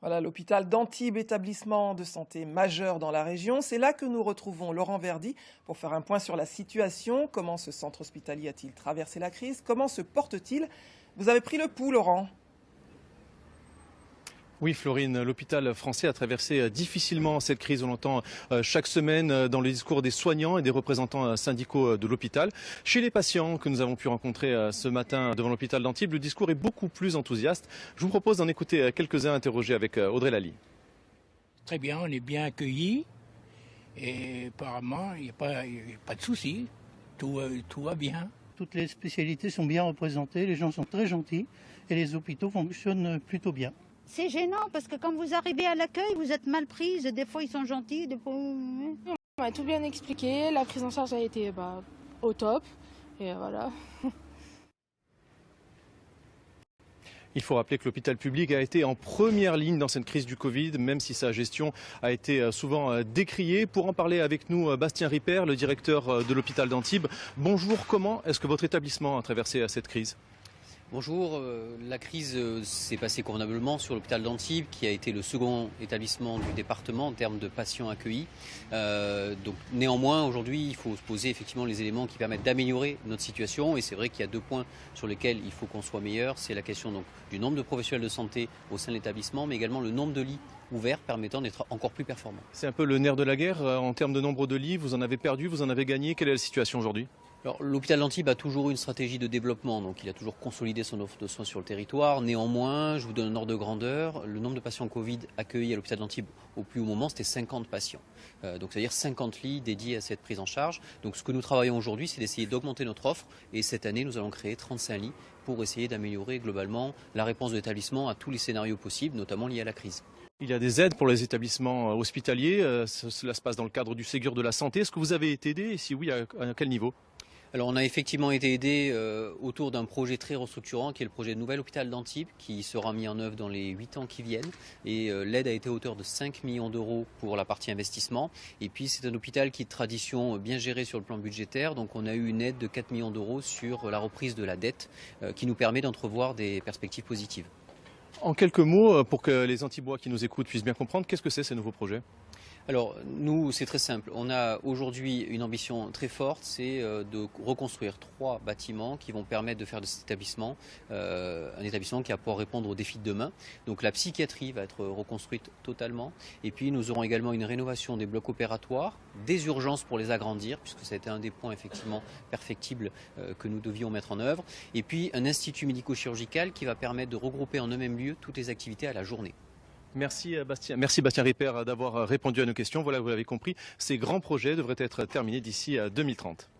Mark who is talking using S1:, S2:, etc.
S1: Voilà, l'hôpital d'Antibes, établissement de santé majeur dans la région. C'est là que nous retrouvons Laurent Verdy pour faire un point sur la situation. Comment ce centre hospitalier a-t-il traversé la crise? Comment se porte-t-il? Vous avez pris le pouls, Laurent.
S2: Oui, Florine, l'hôpital français a traversé difficilement cette crise. On l'entend chaque semaine dans le discours des soignants et des représentants syndicaux de l'hôpital. Chez les patients que nous avons pu rencontrer ce matin devant l'hôpital d'Antibes, le discours est beaucoup plus enthousiaste. Je vous propose d'en écouter quelques-uns interrogés avec Audrey Lally.
S3: Très bien, on est bien accueillis et apparemment il n'y a pas de souci, tout va bien.
S4: Toutes les spécialités sont bien représentées, les gens sont très gentils et les hôpitaux fonctionnent plutôt bien.
S5: C'est gênant parce que quand vous arrivez à l'accueil, vous êtes mal prise. Des fois, ils sont gentils, des fois...
S6: On m'a tout bien expliqué, la prise en charge a été au top, et voilà.
S2: Il faut rappeler que l'hôpital public a été en première ligne dans cette crise du Covid, même si sa gestion a été souvent décriée. Pour en parler avec nous, Bastien Ripper, le directeur de l'hôpital d'Antibes. Bonjour, comment est-ce que votre établissement a traversé cette crise ?
S7: Bonjour, la crise s'est passée convenablement sur l'hôpital d'Antibes, qui a été le second établissement du département en termes de patients accueillis. Donc, néanmoins, aujourd'hui, il faut se poser effectivement les éléments qui permettent d'améliorer notre situation. Et c'est vrai qu'il y a deux points sur lesquels il faut qu'on soit meilleur. C'est la question donc, du nombre de professionnels de santé au sein de l'établissement, mais également le nombre de lits ouverts permettant d'être encore plus performants.
S2: C'est un peu le nerf de la guerre en termes de nombre de lits. Vous en avez perdu, vous en avez gagné. Quelle est la situation aujourd'hui ?
S7: Alors, l'hôpital d'Antibes a toujours eu une stratégie de développement, donc il a toujours consolidé son offre de soins sur le territoire. Néanmoins, je vous donne un ordre de grandeur, le nombre de patients Covid accueillis à l'hôpital d'Antibes au plus haut moment, c'était 50 patients. Donc c'est-à-dire 50 lits dédiés à cette prise en charge. Donc ce que nous travaillons aujourd'hui, c'est d'essayer d'augmenter notre offre et cette année, nous allons créer 35 lits pour essayer d'améliorer globalement la réponse de l'établissement à tous les scénarios possibles, notamment liés à la crise.
S2: Il y a des aides pour les établissements hospitaliers, cela se passe dans le cadre du Ségur de la santé. Est-ce que vous avez été aidé et si oui, à quel niveau ?
S7: Alors on a effectivement été aidé autour d'un projet très restructurant qui est le projet de nouvel hôpital d'Antibes qui sera mis en œuvre dans les 8 ans qui viennent et l'aide a été à hauteur de 5 millions d'euros pour la partie investissement et puis c'est un hôpital qui est de tradition bien géré sur le plan budgétaire donc on a eu une aide de 4 millions d'euros sur la reprise de la dette qui nous permet d'entrevoir des perspectives positives.
S2: En quelques mots, pour que les Antibois qui nous écoutent puissent bien comprendre, qu'est-ce que c'est ces nouveaux projets ?
S7: Alors nous, c'est très simple. On a aujourd'hui une ambition très forte, c'est de reconstruire 3 bâtiments qui vont permettre de faire de cet établissement un établissement qui va pouvoir répondre aux défis de demain. Donc la psychiatrie va être reconstruite totalement. Et puis nous aurons également une rénovation des blocs opératoires, des urgences pour les agrandir, puisque ça a été un des points effectivement perfectibles que nous devions mettre en œuvre. Et puis un institut médico-chirurgical qui va permettre de regrouper en un même lieu toutes les activités à la journée.
S2: Merci Bastien Ripper d'avoir répondu à nos questions. Voilà, vous l'avez compris, ces grands projets devraient être terminés d'ici 2030.